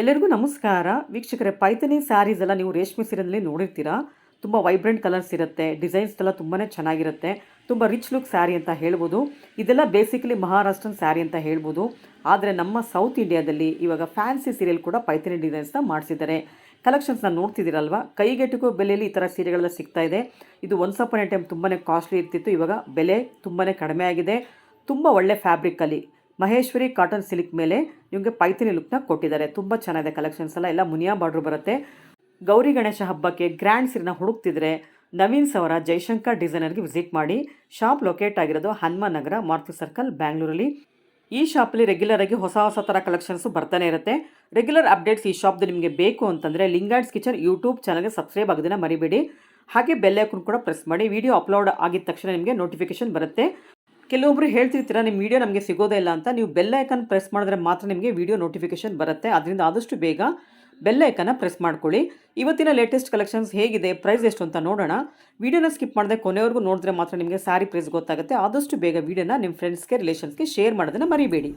ಎಲ್ಲರಿಗೂ ನಮಸ್ಕಾರ ವೀಕ್ಷಕರೇ. ಪೈಥಾನಿ ಸ್ಯಾರೀಸ್ ಎಲ್ಲ ನೀವು ರೇಷ್ಮೆ ಸೀರೆಯಲ್ಲಿ ನೋಡಿರ್ತೀರಾ. ತುಂಬ ವೈಬ್ರೆಂಟ್ ಕಲರ್ಸ್ ಇರುತ್ತೆ, ಡಿಸೈನ್ಸ್ ಎಲ್ಲ ತುಂಬಾ ಚೆನ್ನಾಗಿರುತ್ತೆ, ತುಂಬ ರಿಚ್ ಲುಕ್ ಸ್ಯಾರಿ ಅಂತ ಹೇಳ್ಬೋದು. ಇದೆಲ್ಲ ಬೇಸಿಕಲಿ ಮಹಾರಾಷ್ಟ್ರನ್ ಸ್ಯಾರಿ ಅಂತ ಹೇಳ್ಬೋದು. ಆದರೆ ನಮ್ಮ ಸೌತ್ ಇಂಡಿಯಾದಲ್ಲಿ ಇವಾಗ ಫ್ಯಾನ್ಸಿ ಸೀರಿಯಲ್ ಕೂಡ ಪೈಥಾನಿ ಡಿಸೈನ್ಸ್ನ ಮಾಡಿಸಿದ್ದಾರೆ. ಕಲೆಕ್ಷನ್ಸ್ನ ನೋಡ್ತಿದ್ದೀರಲ್ವಾ, ಕೈಗೆಟುಕೋ ಬೆಲೆಯಲ್ಲಿ ಈ ಥರ ಸೀರೆಗಳೆಲ್ಲ ಸಿಗ್ತಾ ಇದೆ. ಇದು ಒನ್ಸ್ ಅಪಾನ್ ಎ ಟೈಮ್ ತುಂಬಾ ಕಾಸ್ಟ್ಲಿ ಇರ್ತಿತ್ತು, ಇವಾಗ ಬೆಲೆ ತುಂಬಾ ಕಡಿಮೆ ಆಗಿದೆ. ತುಂಬ ಒಳ್ಳೆ ಫ್ಯಾಬ್ರಿಕಲ್ಲಿ ಮಹೇಶ್ವರಿ ಕಾಟನ್ ಸಿಲ್ಕ್ ಮೇಲೆ ನಿಮಗೆ ಪೈಥಾನಿ ಲುಕ್ನ ಕೊಟ್ಟಿದ್ದಾರೆ. ತುಂಬ ಚೆನ್ನಾಗಿದೆ ಕಲೆಕ್ಷನ್ಸ್ ಎಲ್ಲ ಮುನಿಯಾ ಬಾರ್ಡ್ರ್ ಬರುತ್ತೆ. ಗೌರಿ ಗಣೇಶ ಹಬ್ಬಕ್ಕೆ ಗ್ರ್ಯಾಂಡ್ ಸೀರೆನ ಹುಡುಕ್ತಿದ್ರೆ ನವೀನ್ ಸವರ ಜೈಶಂಕರ್ ಡಿಸೈನರ್ಗೆ ವಿಸಿಟ್ ಮಾಡಿ. ಶಾಪ್ ಲೊಕೇಟ್ ಆಗಿರೋದು ಹನುಮಾನ್ ನಗರ, ಮಾರುತಿ ಸರ್ಕಲ್, ಬ್ಯಾಂಗ್ಳೂರಲ್ಲಿ. ಈ ಶಾಪಲ್ಲಿ ರೆಗ್ಯುಲರ್ ಆಗಿ ಹೊಸ ಥರ ಕಲೆಕ್ಷನ್ಸು ಬರ್ತಾನೆ ಇರುತ್ತೆ. ರೆಗ್ಯುಲರ್ ಅಪ್ಡೇಟ್ಸ್ ಈ ಶಾಪ್ದು ನಿಮಗೆ ಬೇಕು ಅಂತಂದರೆ ಲಿಂಗಾರ್ಡ್ಸ್ ಕಿಚನ್ ಯೂಟ್ಯೂಬ್ ಚಾನಲ್ಗೆ ಸಬ್ಸ್ಕ್ರೈಬ್ ಆಗೋದನ್ನ ಮರಿಬೇಡಿ. ಹಾಗೆ ಬೆಲ್ ಐಕಾನ್ ಕೂಡ ಪ್ರೆಸ್ ಮಾಡಿ. ವಿಡಿಯೋ ಅಪ್ಲೋಡ್ ಆಗಿದ ತಕ್ಷಣ ನಿಮಗೆ ನೋಟಿಫಿಕೇಶನ್ ಬರುತ್ತೆ. ಕೆಲವೊಬ್ರು ಹೇಳ್ತಿರ್ತೀರ ನಿಮ್ಮ ವಿಡಿಯೋ ನಮಗೆ ಸಿಗೋದೇ ಇಲ್ಲ ಅಂತ. ನೀವು ಬೆಲ್ ಐಕಾನ್ ಪ್ರೆಸ್ ಮಾಡಿದ್ರೆ ಮಾತ್ರ ನಿಮಗೆ ವಿಡಿಯೋ ನೋಟಿಫಿಕೇಶನ್ ಬರುತ್ತೆ. ಅದರಿಂದ ಆದಷ್ಟು ಬೇಗ ಬೆಲ್ ಐಕಾನ್ನ ಪ್ರೆಸ್ ಮಾಡ್ಕೊಳ್ಳಿ. ಇವತ್ತಿನ ಲೇಟೆಸ್ಟ್ ಕಲೆಕ್ಷನ್ಸ್ ಹೇಗಿದೆ, ಪ್ರೈಸ್ ಎಷ್ಟು ಅಂತ ನೋಡೋಣ. ವಿಡಿಯೋನ ಸ್ಕಿಪ್ ಮಾಡದೆ ಕೊನೆವರೆಗೂ ನೋಡಿದ್ರೆ ಮಾತ್ರ ನಿಮಗೆ ಸ್ಯಾರಿ ಪ್ರೈಸ್ ಗೊತ್ತಾಗುತ್ತೆ. ಆದಷ್ಟು ಬೇಗ ವಿಡಿಯೋನ ನಿಮ್ಮ ಫ್ರೆಂಡ್ಸ್ಗೆ, ರಿಲೇಷನ್ಸ್ಗೆ ಶೇರ್ ಮಾಡೋದನ್ನ ಮರಿಬೇಡಿ.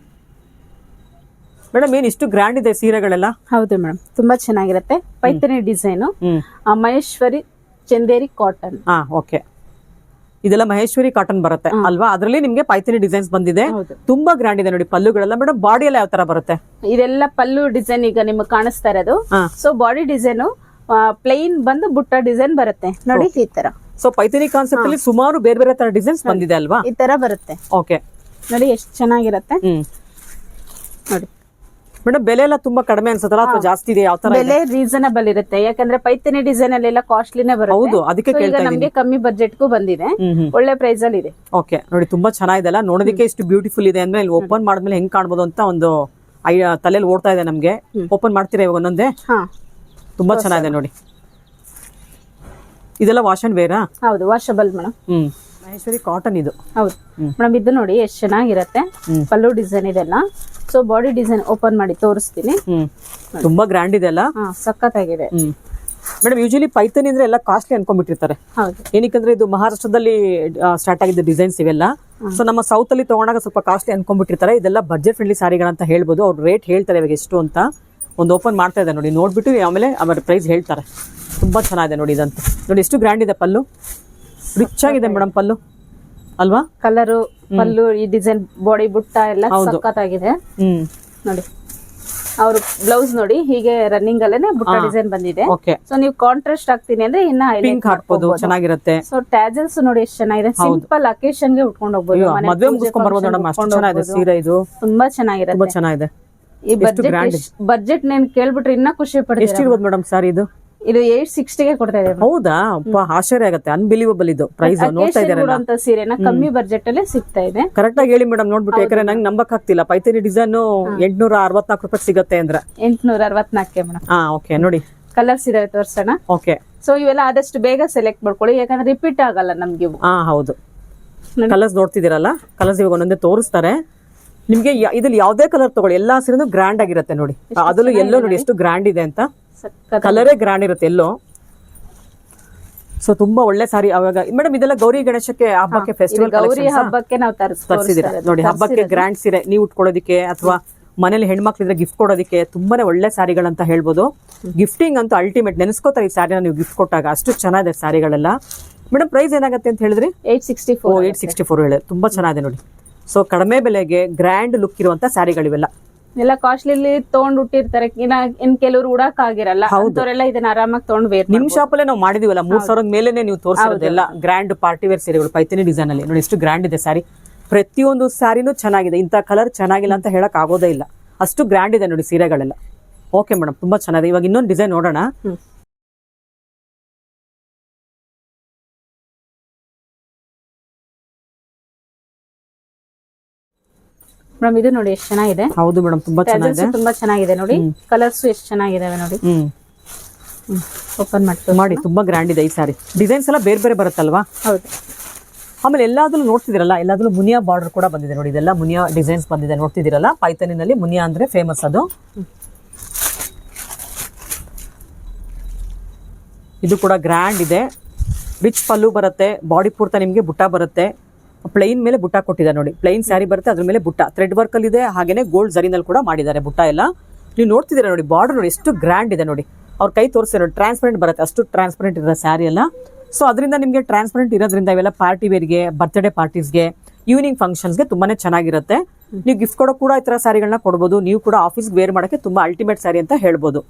ಮೇಡಮ್, ಏನು ಇಷ್ಟು ಗ್ರ್ಯಾಂಡ್ ಇದೆ ಸೀರೆಗಳೆಲ್ಲ? ಹೌದು ಮೇಡಮ್, ತುಂಬಾ ಚೆನ್ನಾಗಿರುತ್ತೆ. Paithani design, Maheshwari Chanderi cotton. Okay, ಇದೆಲ್ಲ ಮಹೇಶ್ವರಿ ಕಾಟನ್ ಬರುತ್ತೆ ಅಲ್ವಾ? ಅದರಲ್ಲಿ ನಿಮ್ಗೆ ಪೈಥಾನಿ ಡಿಸೈನ್ಸ್ ಬಂದಿದೆ. ತುಂಬಾ ಗ್ರ್ಯಾಂಡ್ ಇದೆ ನೋಡಿ ಪಲ್ಲುಗಳೆಲ್ಲ. ಮೇಡಮ್, ಬಾಡಿ ಎಲ್ಲ ಯಾವ ತರ ಬರುತ್ತೆ? ಇದೆಲ್ಲ ಪಲ್ಲು ಡಿಸೈನ್ ಈಗ ನಿಮ್ಗೆ ಕಾಣಿಸ್ತಾ ಇರೋದು. ಸೊ ಬಾಡಿ ಡಿಸೈನ್ ಪ್ಲೈನ್ ಬಂದು ಬುಟ್ಟ ಡಿಸೈನ್ ಬರುತ್ತೆ ನೋಡಿ ಈ ತರ. ಸೊ ಪೈಥಾನಿ ಕಾನ್ಸೆಪ್ಟ್ ಅಲ್ಲಿ ಸುಮಾರು ಬೇರೆ ಬೇರೆ ತರ ಡಿಸೈನ್ಸ್ ಬಂದಿದೆ ಅಲ್ವಾ? ಈ ತರ ಬರುತ್ತೆ. ಓಕೆ, ನೋಡಿ ಎಷ್ಟು ಚೆನ್ನಾಗಿರುತ್ತೆ ನೋಡಿ. ಮೇಡಮ್, ಬೆಲೆ ಎಲ್ಲ ತುಂಬಾ ಕಡಿಮೆ ಅನ್ಸುತ್ತಲ್ಲ ಅಥವಾ ಜಾಸ್ತಿ ಇದೆ? ಯಾವ ತರ ಬೆಲೆ ರೀಸನಬಲ್ ಇರುತ್ತೆ, ಯಾಕಂದ್ರೆ ಪೈಥಾನಿ ಡಿಸೈನ್ ಅಲ್ಲೆಲ್ಲ ಕಾಸ್ಟ್ಲಿನೇ ಬರುತ್ತೆ. ಹೌದು, ಅದಕ್ಕೆ ಕೇಳ್ತಾ ಇದ್ದೀನಿ. ನಮಗೆ ಕಮ್ಮಿ ಬಜೆಟ್ಗೂ ಬಂದಿದೆ, ಒಳ್ಳೆ ಪ್ರೈಸ್ ಅಲ್ಲಿ ಇದೆ. ಓಕೆ, ನೋಡಿ ತುಂಬಾ ಚೆನ್ನಾಗಿದೆ. ನೋಡೋದಕ್ಕೆ ಇಷ್ಟು ಬ್ಯೂಟಿಫುಲ್ ಇದೆ ಅಂದ್ರೆ ಇಲ್ಲಿ ಓಪನ್ ಮಾಡಿದ್ಮೇಲೆ ಹೆಂಗ್ ಕಾಣ್ಬೋದು ಅಂತ ಒಂದು ತಲೆಯಲ್ಲಿ ಓಡ್ತಾ ಇದೆ ನಮ್ಗೆ. ಓಪನ್ ಮಾಡ್ತೀರಾ ಇವಾಗ ಒಂದೊಂದೇ? ತುಂಬಾ ಚೆನ್ನಾಗಿದೆ ನೋಡಿ. ಇದೆಲ್ಲ ವಾಶ್ ಅಂಡ್ ವೇರಾ? ಹೌದು, ವಾಷಬಲ್ ಮೇಡಮ್. ಮಹೇಶ್ವರಿ ಕಾಟನ್ ಇದು. ಹೌದು ಮೇಡಮ್, ಇದು ನೋಡಿ ಎಷ್ಟು ಚೆನ್ನಾಗಿರುತ್ತೆ. ಪಲ್ಲು ಡಿಸೈನ್ ಇದೆಲ್ಲ. ಸೊ ಬಾಡಿ ಡಿಸೈನ್ ಓಪನ್ ಮಾಡಿ ತೋರಿಸ್ತೀನಿ. ತುಂಬಾ ಗ್ರ್ಯಾಂಡ್ ಇದೆ ಅಲ್ಲ? ಸಖತ್ತಾಗಿದೆ. ಮೇಡಮ್, ಯೂಶಲಿ ಪೈಥಾನಿ ಅಂದ್ರೆ ಎಲ್ಲ ಕಾಸ್ಟ್ಲಿ ಅನ್ಕೊಂಡ್ಬಿಟ್ಟಿರ್ತಾರೆ. ಏನಕ್ಕಂದ್ರೆ ಇದು ಮಹಾರಾಷ್ಟ್ರದಲ್ಲಿ ಸ್ಟಾರ್ಟ್ ಆಗಿದ್ದ ಡಿಸೈನ್ಸ್ ಇವೆಲ್ಲ. ಸೊ ನಮ್ಮ ಸೌತ್ ಅಲ್ಲಿ ತಗೊಂಡಾಗ ಸ್ವಲ್ಪ ಕಾಸ್ಟ್ಲಿ ಅನ್ಕೊಂಡ್ಬಿಟ್ಟಿರ್ತಾರೆ. ಇದೆಲ್ಲ ಬಜೆಟ್ ಫ್ರೆಂಡ್ಲಿ ಸಾರಿಗಳಂತ ಹೇಳ್ಬೋದು. ಅವ್ರು ರೇಟ್ ಹೇಳ್ತಾರೆ ಇವಾಗ ಎಷ್ಟು ಅಂತ. ಒಂದು ಓಪನ್ ಮಾಡ್ತಾ ಇದೆ ನೋಡಿ, ನೋಡ್ಬಿಟ್ಟು ಆಮೇಲೆ ಅವ್ರ ಪ್ರೈಸ್ ಹೇಳ್ತಾರೆ. ತುಂಬಾ ಚೆನ್ನಾಗಿದೆ ನೋಡಿ ಇದಂತೂ. ನೋಡಿ ಎಷ್ಟು ಗ್ರ್ಯಾಂಡ್ ಇದೆ ಪಲ್ಲು, ರಿಚ್ ಆಗಿದೆ ಮೇಡಮ್ ಪಲ್ಲು ಅಲ್ವಾ? ಕಲರು, ಪಲ್ಲು, ಈ ಡಿಸೈನ್, ಬಾಡಿ ಬುಟ್ಟ ಎಲ್ಲ ಸಖತ್ತಾಗಿದೆ ನೋಡಿ. ಅವ್ರ ಬ್ಲೌಸ್ ನೋಡಿ ಹೀಗೆ ರನ್ನಿಂಗ್ ಅಲ್ಲೇನೆ ಬುಟ್ಟ ಡಿಸೈನ್ ಬಂದಿದೆ. ಸೊ ನೀವು ಕಾಂಟ್ರಾಸ್ಟ್ ಆಗ್ತೀನಿ ಅಂದ್ರೆ ಇನ್ನ ಪಿಂಕ್ ಹಾಕ್ಬೋದು, ಚೆನ್ನಾಗಿರುತ್ತೆ. ಸೊ ಟ್ಯಾಜಲ್ಸ್ ನೋಡಿ ಎಷ್ಟು ಚೆನ್ನಾಗಿದೆ. ಸಿಂಪಲ್ ಅಕೇಶನ್ ಗೆ ಉಟ್ಕೊಂಡು ಹೋಗ್ಬೋದು, ಮದುವೆ ಮುಗಿಸ್ಕೊಂಡ್ ಬರ್ಬೋದು ಮೇಡಮ್. ಅಷ್ಟು ಚೆನ್ನಾಗಿದೆ ಸೀರೆ ಇದು, ತುಂಬಾ ಚೆನ್ನಾಗಿರುತ್ತೆ. ತುಂಬಾ ಚೆನ್ನಾಗಿದೆ. ಈ ಬಜೆಟ್ ನೇನ್ ಕೇಳ್ಬಿಟ್ರೆ ಇನ್ನ ಖುಷಿ ಪಡ್ತೀವಿ. ಎಷ್ಟಿರ್ಬೋದು ಮೇಡಮ್ ಸಾರಿ ಇದು? ಇದು 860 ಗೆ ಕೊಡ್ತಾ ಇದೆ. ಹೌದಾ? ಆಶ್ಚರ್ಯ ಆಗುತ್ತೆ, ಅನ್ಬಿಲೀವಬಲ್ ಇದು ಪ್ರೈಸ್. ನೋಡ್ತಾ ಇದ್ದಾರೆ ಸೀರೆನ ಕಮ್ಮಿ ಬಜೆಟ್ ಅಲ್ಲೇ ಸಿಗ್ತಾ ಇದೆ. ಕರೆಕ್ಟ್ ಆಗಿ ಹೇಳಿ ಮೇಡಮ್ ನೋಡ್ಬಿಟ್ಟು, ಯಾಕಂದ್ರೆ ನಂಗೆ ನಂಬಕ್ ಆಗ್ತಿಲ್ಲ. ಪೈಥಾನಿ ಡಿಸೈನ್ 864 ರೂಪಾಯಿ ಸಿಗುತ್ತೆ ಅಂದ್ರೆ. 864 ಮೇಡಮ್. ಓಕೆ, ನೋಡಿ ಕಲರ್ಸ್ ಇದಾವೆ, ತೋರ್ಸೋಣ. ಓಕೆ, ಸೊ ಇವೆಲ್ಲ ಆದಷ್ಟು ಬೇಗ ಸೆಲೆಕ್ಟ್ ಮಾಡ್ಕೊಳ್ಳಿ, ಯಾಕಂದ್ರೆ ರಿಪೀಟ್ ಆಗಲ್ಲ ನಮ್ಗೆ ಇವು. ಹೌದು, ಕಲರ್ಸ್ ನೋಡ್ತಿದ್ದೀರಲ್ಲ, ಕಲರ್ಸ್ ಇವಾಗ ಒಂದೊಂದೇ ತೋರಿಸ್ತಾರೆ ನಿಮ್ಗೆ. ಇದ್ರಲ್ಲಿ ಯಾವ್ದೇ ಕಲರ್ ತಗೊಳ್ಳಿ, ಎಲ್ಲಾ ಸೀರೆನೂ ಗ್ರ್ಯಾಂಡ್ ಆಗಿರುತ್ತೆ ನೋಡಿ. ಅದರಲ್ಲೂ ಎಲ್ಲೋ ನೋಡಿ ಎಷ್ಟು ಗ್ರ್ಯಾಂಡ್ ಇದೆ ಅಂತ. ಕಲರೇ ಗ್ರ್ಯಾಂಡ್ ಇರುತ್ತೆ ಎಲ್ಲೋ. ಸೊ ತುಂಬಾ ಒಳ್ಳೆ ಸಾರಿ. ಅವಾಗ ಮೇಡಮ್ ಇದೆಲ್ಲ ಗೌರಿ ಗಣೇಶಕ್ಕೆ ಹಬ್ಬಕ್ಕೆ, ಫೆಸ್ಟಿವಲ್ ಗೌರಿ ಹಬ್ಬಕ್ಕೆ ನಾವು ತರಿಸಿದ್ದೀರಾ ನೋಡಿ. ಹಬ್ಬಕ್ಕೆ ಗ್ರ್ಯಾಂಡ್ ಸೀರೆ ನೀವು ಉಟ್ಕೊಳ್ಳೋದಿಕ್ಕೆ ಅಥವಾ ಮನೇಲಿ ಹೆಣ್ಮಕ್ಳಿದ್ರೆ ಗಿಫ್ಟ್ ಕೊಡೋದಕ್ಕೆ ತುಂಬಾನೇ ಒಳ್ಳೆ ಸ್ಯಾರಿಗಳಂತ ಹೇಳ್ಬೋದು. ಗಿಫ್ಟಿಂಗ್ ಅಂತೂ ಅಲ್ಟಿಮೇಟ್. ನೆನೆಸ್ಕೋತಾರೆ ಈ ಸ್ಯಾರಿನ ನೀವು ಗಿಫ್ಟ್ ಕೊಟ್ಟಾಗ, ಅಷ್ಟು ಚೆನ್ನಾಗಿದೆ ಸ್ಯಾರಿಗಳೆಲ್ಲ. ಮೇಡಮ್, ಪ್ರೈಸ್ ಏನಾಗುತ್ತೆ ಅಂತ ಹೇಳಿದ್ರಿ? 864 ಹೇಳಿ. ತುಂಬಾ ಚೆನ್ನಾಗಿದೆ ನೋಡಿ. ಸೊ ಕಡಿಮೆ ಬೆಲೆಗೆ ಗ್ರ್ಯಾಂಡ್ ಲುಕ್ ಇರುವಂತ ಸ್ಯಾರಿಗಳಿವೆಲ್ಲ. ಎಲ್ಲ ಕಾಸ್ಟ್ಲಿ ತಗೊಂಡ್ ಹುಟ್ಟಿರ್ತಾರೆ, ಇನ್ ಕೆಲವರು ಉಡಕ್ ಆಗಿರಲ್ಲ, ಅವರೆಲ್ಲ ಇದನ್ನ ಆರಾಮಾಗಿ ತಗೊಂಡ್ ವೇರ್. ನಿಮ್ ಶಾಪ್ ಅಲ್ಲೇ ನಾವು ಮಾಡಿದೀವಲ್ಲ, 3000 ಮೇಲೆ ನೀವು ತೋರಿಸಿರೋದೆಲ್ಲ ಗ್ರ್ಯಾಂಡ್ ಪಾರ್ಟಿ ವೇರ್ ಸೀರೆಗಳು ಪೈಥಾನಿ ಡಿಸೈನ್ ಅಲ್ಲಿ. ನೋಡಿ ಎಷ್ಟು ಗ್ರ್ಯಾಂಡ್ ಇದೆ ಸ್ಯಾರಿ. ಪ್ರತಿಯೊಂದು ಸ್ಯಾರಿನೂ ಚೆನ್ನಾಗಿದೆ. ಇಂಥ ಕಲರ್ ಚೆನ್ನಾಗಿಲ್ಲ ಅಂತ ಹೇಳಕ್ ಆಗೋದೇ ಇಲ್ಲ, ಅಷ್ಟು ಗ್ರ್ಯಾಂಡ್ ಇದೆ ನೋಡಿ ಸೀರೆಗಳೆಲ್ಲ. ಓಕೆ ಮೇಡಮ್, ತುಂಬಾ ಚೆನ್ನಾಗಿದೆ. ಇವಾಗ ಇನ್ನೊಂದು ಡಿಸೈನ್ ನೋಡೋಣ. ಮೇಡಮ್, ಇದು ನೋಡಿ ಎಷ್ಟು ಚೆನ್ನಾಗಿದೆ. ಹೌದು ಮೇಡಮ್, ತುಂಬಾ ಚೆನ್ನಾಗಿದೆ. ತುಂಬಾ ಚೆನ್ನಾಗಿದೆ ನೋಡಿ. ಕಲರ್ಸ್ ಎಷ್ಟು ಚೆನ್ನಾಗಿದಾವೆ ನೋಡಿ. ಓಪನ್ ಮಾಡಿ ತುಂಬಾ ಗ್ರ್ಯಾಂಡ್ ಇದೆ ಈ ಸಾರಿ. ಡಿಸೈನ್ಸ್ ಎಲ್ಲ ಬೇರೆ ಬೇರೆ ಬರುತ್ತಲ್ವಾ? ಹೌದು. ಆಮೇಲೆ ಎಲ್ಲಾದ್ರೂ ನೋಡ್ತಿದಿರಲ್ಲ, ಎಲ್ಲಾದ್ರೂ ಮುನಿಯಾ ಬಾರ್ಡರ್ ಕೂಡ ಬಂದಿದೆ ನೋಡಿ. ಇದೆಲ್ಲ ಮುನಿಯಾ ಡಿಸೈನ್ಸ್ ಬಂದಿದೆ, ನೋಡ್ತಿದಿರಲ್ಲ. ಪೈಥಾನಿನಲ್ಲಿ ಮುನಿಯಾ ಅಂದ್ರೆ ಫೇಮಸ್ ಅದು. ಇದು ಕೂಡ ಗ್ರ್ಯಾಂಡ್ ಇದೆ. ರಿಚ್ ಪಲ್ಲು ಬರುತ್ತೆ, ಬಾಡಿ ಪೂರ್ತ ನಿಮ್ಗೆ ಬುಟ್ಟ ಬರುತ್ತೆ. ಪ್ಲೈನ್ ಮೇಲೆ ಬುಟ್ಟ ಕೊಟ್ಟಿದ್ದಾರೆ ನೋಡಿ. ಪ್ಲೈನ್ ಸ್ಯಾರಿ ಬರುತ್ತೆ, ಅದ್ರ ಮೇಲೆ ಬುಟ್ಟ ಥ್ರೆಡ್ ವರ್ಕ್ ಅಲ್ಲಿ ಇದೆ. ಹಾಗೇನೆ ಗೋಲ್ಡ್ ಜರಿನಲ್ಲಿ ಕೂಡ ಮಾಡಿದ್ದಾರೆ ಬುಟ್ಟ ಎಲ್ಲ. ನೀವು ನೋಡ್ತಿದ್ದೀರಾ ನೋಡಿ, ಬಾರ್ಡರ್ ನೋಡಿ ಎಷ್ಟು ಗ್ರ್ಯಾಂಡ್ ಇದೆ ನೋಡಿ. ಅವ್ರ ಕೈ ತೋರಿಸ್ತಾರೆ ನೋಡಿ, ಟ್ರಾನ್ಸ್ಪರೆಂಟ್ ಬರುತ್ತೆ, ಅಷ್ಟು ಟ್ರಾನ್ಸ್ಪರೆಂಟ್ ಇರೋ ಸ್ಯಾರಿ ಎಲ್ಲ. ಸೊ ಅದರಿಂದ ನಿಮಗೆ ಟ್ರಾನ್ಸ್ಪರೆಂಟ್ ಇರೋದ್ರಿಂದ ಇವೆಲ್ಲ ಪಾರ್ಟಿ ವೇರ್ಗೆ, ಬರ್ತ್ಡೇ ಪಾರ್ಟೀಸ್ಗೆ, ಈವ್ನಿಂಗ್ ಫಂಕ್ಷನ್ಸ್ಗೆ ತುಂಬಾನೇ ಚೆನ್ನಾಗಿರುತ್ತೆ. ನೀವು ಗಿಫ್ಟ್ ಕೊಡೋ ಕೂಡ ಈ ತರ ಸ್ಯಾರಿಗಳನ್ನ ಕೊಡ್ಬೋದು. ನೀವು ಕೂಡ ಆಫೀಸ್ಗೆ ವೇರ್ ಮಾಡೋಕ್ಕೆ ತುಂಬಾ ಅಲ್ಟಿಮೇಟ್ ಸ್ಯಾರಿ ಅಂತ ಹೇಳ್ಬೋದು.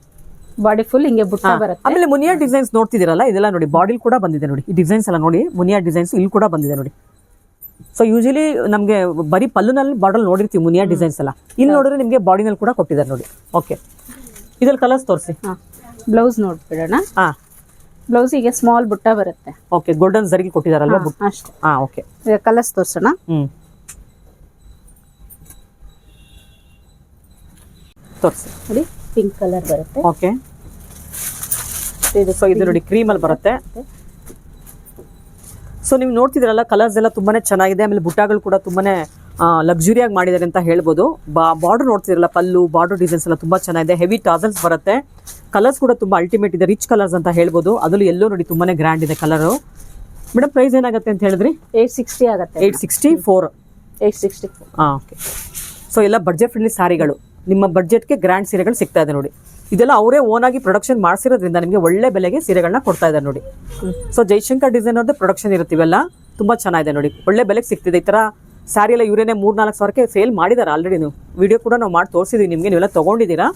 ಬಾಡಿ ಫುಲ್ ಹಿಂಗೆ ಬುಟ್ಟ ಬರುತ್ತೆ. ಆಮೇಲೆ ಮುನಿಯಾ ಡಿಸೈನ್ಸ್ ನೋಡ್ತಿದ್ದೀರಲ್ಲ, ಇದೆಲ್ಲ ನೋಡಿ ಬಾಡಿಲ್ ಕೂಡ ಬಂದಿದೆ ನೋಡಿ. ಈ ಡಿಸೈನ್ಸ್ ಎಲ್ಲ ನೋಡಿ, ಮುನಿಯಾ ಡಿಸೈನ್ಸ್ ಇಲ್ಲಿ ಕೂಡ ಬಂದಿದೆ ನೋಡಿ. ಸೊ ಯೂಶಲಿ ನಮಗೆ ಬರೀ ಪಲ್ಲುನಲ್ಲಿ ಬಾರ್ಡರ್ ನೋಡಿರ್ತೀವಿ ಮುನಿಯಾ ಡಿಸೈನ್ಸ್ ಎಲ್ಲ, ಇಲ್ಲಿ ನೋಡಿದ್ರೆ ನಿಮಗೆ ಬಾಡಿನಲ್ಲಿ ಕೂಡ ಕೊಟ್ಟಿದ್ದಾರೆ ನೋಡಿ. ಓಕೆ, ಇದ್ರಲ್ಲಿ ಕಲರ್ಸ್ ತೋರಿಸಿ. ಬ್ಲೌಸ್ ನೋಡ್ಬಿಡೋಣ. ಹಾ, ಬ್ಲೌಸಿಗೆ ಸ್ಮಾಲ್ ಬುಟ್ಟ ಬರುತ್ತೆ. ಓಕೆ, ಗೋಲ್ಡನ್ ಜರಿಗೆ ಕೊಟ್ಟಿದಾರಲ್ವಾ ಅಷ್ಟೇ. ಹಾ, ಓಕೆ. ಈಗ ಕಲರ್ಸ್ ತೋರ್ಸೋಣ. ತೋರಿಸಿ ನೋಡಿ, ಪಿಂಕ್ ಕಲರ್ ಬರುತ್ತೆ. ಓಕೆ, ಸೊ ಇದು ನೋಡಿ ಕ್ರೀಮ್ ಅಲ್ಲಿ ಬರುತ್ತೆ. ಸೊ ನೀವು ನೋಡ್ತಿದ್ರಲ್ಲ, ಕಲರ್ಸ್ ಎಲ್ಲ ತುಂಬಾನೇ ಚೆನ್ನಾಗಿದೆ. ಆಮೇಲೆ ಬುಟ್ಟಾಗಳು ಕೂಡ ತುಂಬಾನೇ ಲಕ್ಸುರಿಯಾಗಿ ಮಾಡಿದ್ದಾರೆ ಅಂತ ಹೇಳ್ಬೋದು. ಬಾರ್ಡರ್ ನೋಡ್ತಿದ್ರಲ್ಲ, ಪಲ್ಲು ಬಾರ್ಡರ್ ಡಿಸೈನ್ಸ್ ಎಲ್ಲ ತುಂಬಾ ಚೆನ್ನಾಗಿದೆ. ಹೆವಿ ಟಾಸಲ್ಸ್ ಬರುತ್ತೆ. ಕಲರ್ಸ್ ಕೂಡ ತುಂಬಾ ಅಲ್ಟಿಮೇಟ್ ಇದೆ, ರಿಚ್ ಕಲರ್ಸ್ ಅಂತ ಹೇಳ್ಬೋದು. ಅದರಲ್ಲೂ ಎಲ್ಲೋ ನೋಡಿ ತುಂಬಾನೇ ಗ್ರ್ಯಾಂಡ್ ಇದೆ ಕಲರು. ಮೇಡಮ್ ಪ್ರೈಸ್ ಏನಾಗುತ್ತೆ ಅಂತ ಹೇಳಿದ್ರಿ? 860 ಆಗುತ್ತೆ. 864. 864. ಹಾಂ, ಓಕೆ. ಸೊ ಎಲ್ಲ ಬಡ್ಜೆಟ್ ಫ್ರೆಂಡ್ಲಿ ಸ್ಯಾರಿಗಳು, ನಿಮ್ಮ ಬಡ್ಜೆಟ್ಗೆ ಗ್ರ್ಯಾಂಡ್ ಸೀರೆಗಳು ಸಿಗ್ತಾ ಇದೆ ನೋಡಿ. ಇದೆಲ್ಲ ಅವರೇ ಓನ್ ಆಗಿ ಪ್ರೊಡಕ್ಷನ್ ಮಾಡಿಸಿರೋದ್ರಿಂದ ನಿಮಗೆ ಒಳ್ಳೆ ಬೆಲೆಗೆ ಸೀರೆಗಳನ್ನ ಕೊಡ್ತಾ ಇದ್ದಾರೆ ನೋಡಿ. ಸೊ ಜೈಶಂಕರ್ ಡಿಸೈನ್ ಅವ್ರದ್ದು ಪ್ರೊಡಕ್ಷನ್ ಇರುತ್ತೀವೆಲ್ಲ, ತುಂಬಾ ಚೆನ್ನಾಗಿದೆ ನೋಡಿ, ಒಳ್ಳೆ ಬೆಲೆಗೆ ಸಿಗ್ತಿದೆ. ಈ ತರ ಸ್ಯಾರಿ ಎಲ್ಲ ಇವರೇನೆ 3-4 ಸಾವಿರಕ್ಕೆ ಸೇಲ್ ಮಾಡಿದ್ದಾರೆ ಆಲ್ರೆಡಿ. ನೀವು ವಿಡಿಯೋ ಕೂಡ ನಾವು ಮಾಡಿ ತೋರಿಸಿದೀವಿ ನಿಮಗೆ, ನೀವೆಲ್ಲ ತಗೊಂಡಿದ್ದೀರಾ.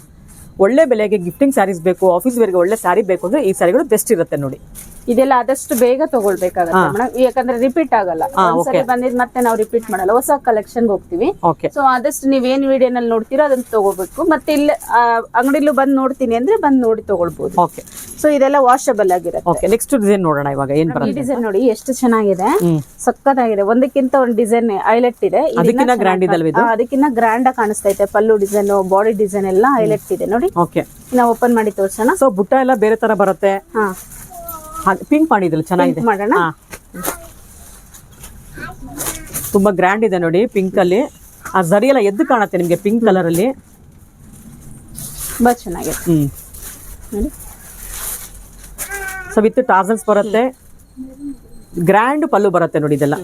ಒಳ್ಳೆ ಬೆಲೆಗೆ ಗಿಫ್ಟಿಂಗ್ ಸ್ಯಾರೀಸ್ ಬೇಕು, ಆಫೀಸ್ ವೇರ್ಗೆ ಒಳ್ಳೆ ಸ್ಯಾರಿ ಬೇಕು ಅಂದ್ರೆ ಈ ಸ್ಯಾರಿಗಳು ಬೆಸ್ಟ್ ಇರುತ್ತೆ ನೋಡಿ. ಇದೆಲ್ಲ ಆದಷ್ಟು ಬೇಗ ತಗೊಳ್ಬೇಕಾಗುತ್ತೆ ಮೇಡಮ್, ಯಾಕಂದ್ರೆ ರಿಪೀಟ್ ಆಗಲ್ಲ. ಒಂದ್ಸರಿ ಬಂದಿದ್ ಮತ್ತೆ ನಾವು ರಿಪೀಟ್ ಮಾಡಲ್ಲ, ಹೊಸ ಕಲೆಕ್ಷನ್ ಹೋಗ್ತೀವಿ. ಸೊ ಆದಷ್ಟು ನೀವೇನ್ ವಿಡಿಯೋನಲ್ಲಿ ನೋಡ್ತೀರೋ ಅದನ್ನ ತಗೋಬೇಕು. ಮತ್ತೆ ಇಲ್ಲಿ ಅಂಗಡಿಲೂ ಬಂದ್ ನೋಡ್ತೀನಿ ಅಂದ್ರೆ ಬಂದ್ ನೋಡಿ ತಗೊಳ್ಬಹುದು. ಓಕೆ, ಸೊ ಇದೆಲ್ಲ ವಾಷಬಲ್ ಆಗಿರುತ್ತೆ. ಓಕೆ, ನೆಕ್ಸ್ಟ್ ಡಿಸೈನ್ ನೋಡೋಣ ಇವಾಗ. ಏನ್ ಈ ಡಿಸೈನ್ ನೋಡಿ ಎಷ್ಟು ಚೆನ್ನಾಗಿದೆ, ಸಕ್ಕತ್ತಾಗಿದೆ. ಒಂದಕ್ಕಿಂತ ಒಂದು ಡಿಸೈನ್ ಹೈಲೈಟ್ ಇದೆ. ಅದಕ್ಕಿಂತ ಗ್ರ್ಯಾಂಡ್ ಇದೆ ಅಲ್ವಾ ಇದು? ಅದಕ್ಕಿಂತ ಗ್ರ್ಯಾಂಡ್ ಆಗಿ ಕಾಣಿಸ್ತಾ ಇದೆ. ಪಲ್ಲು ಡಿಸೈನ್, ಬಾಡಿ ಡಿಸೈನ್ ಎಲ್ಲ ಹೈಲೈಟ್ ಇದೆ ನೋಡಿ. ಓಕೆ, ನಾವು ಓಪನ್ ಮಾಡಿ ತೋರ್ಸೋಣ. ಸೊ ಬುಟ್ಟ ಎಲ್ಲ ಬೇರೆ ತರ ಬರುತ್ತೆ. ಪಿಂಕ್ ಮಾಡಿದ್ರಲ್ಲ, ಚೆನ್ನಾಗಿದೆ. ಮಾಡೋಣ. ತುಂಬಾ ಗ್ರ್ಯಾಂಡ್ ಇದೆ ನೋಡಿ, ಪಿಂಕ್ ಅಲ್ಲಿ. ಆ ಜರಿ ಎಲ್ಲ ಎದ್ದು ಕಾಣುತ್ತೆ ನಿಮ್ಗೆ ಪಿಂಕ್ ಕಲರ್ ಅಲ್ಲಿ, ತುಂಬಾ ಚೆನ್ನಾಗಿದೆ. ನೋಡಿ, ಸೊ ವಿತ್ ಟಾಸಲ್ಸ್ ಬರುತ್ತೆ, ಗ್ರ್ಯಾಂಡ್ ಪಲ್ಲು ಬರುತ್ತೆ ನೋಡಿ ಇದೆಲ್ಲ.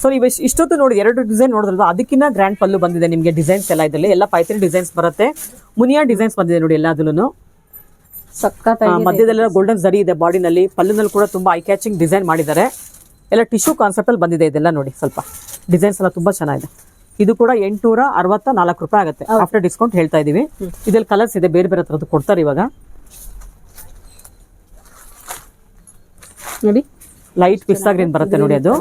ಸೊ ನೀವು ಇಷ್ಟೊತ್ತು ನೋಡಿ 2 ಡಿಸೈನ್ ನೋಡಿದ್ರಲ್ವಾ, ಅದಕ್ಕಿಂತ ಗ್ರ್ಯಾಂಡ್ ಪಲ್ಲು ಬಂದಿದೆ ನಿಮಗೆ. ಡಿಸೈನ್ಸ್ ಎಲ್ಲ ಇದರಲ್ಲಿ ಎಲ್ಲ ಪೈಥಾನಿ ಡಿಸೈನ್ಸ್ ಬರುತ್ತೆ, ಮುನಿಯಾ ಡಿಸೈನ್ಸ್ ಬಂದಿದೆ ನೋಡಿ ಎಲ್ಲದಲ್ಲೂ. ಮಧ್ಯದಲ್ಲೆಲ್ಲ ಗೋಲ್ಡನ್ ಜರಿ ಇದೆ ಬಾಡಿನಲ್ಲಿ, ಪಲ್ಲುನಲ್ಲಿ ಕೂಡ ತುಂಬಾ ಐ ಕ್ಯಾಚಿಂಗ್ ಡಿಸೈನ್ ಮಾಡಿದ್ದಾರೆ. ಎಲ್ಲ ಟಿಶ್ಯೂ ಕಾನ್ಸೆಪ್ಟ್ ಅಲ್ಲಿ ಬಂದಿದೆ ಇದೆಲ್ಲ ನೋಡಿ. ಸ್ವಲ್ಪ ಡಿಸೈನ್ಸ್ ಎಲ್ಲ ತುಂಬಾ ಚೆನ್ನಾಗಿದೆ. ಇದು ಕೂಡ 864 ರೂಪಾಯಿ ಆಗುತ್ತೆ ಆಫ್ಟರ್ ಡಿಸ್ಕೌಂಟ್ ಹೇಳ್ತಾ ಇದೀವಿ. ಇದ್ರಲ್ಲಿ ಕಲರ್ಸ್ ಇದೆ, ಬೇರೆ ಬೇರೆ ತರದ್ದು ಕೊಡ್ತಾರೆ ಇವಾಗ ನೋಡಿ. ಲೈಟ್ ಪಿಸ್ತಾ ಗ್ರೀನ್ ಬರುತ್ತೆ ನೋಡಿ. ಅದು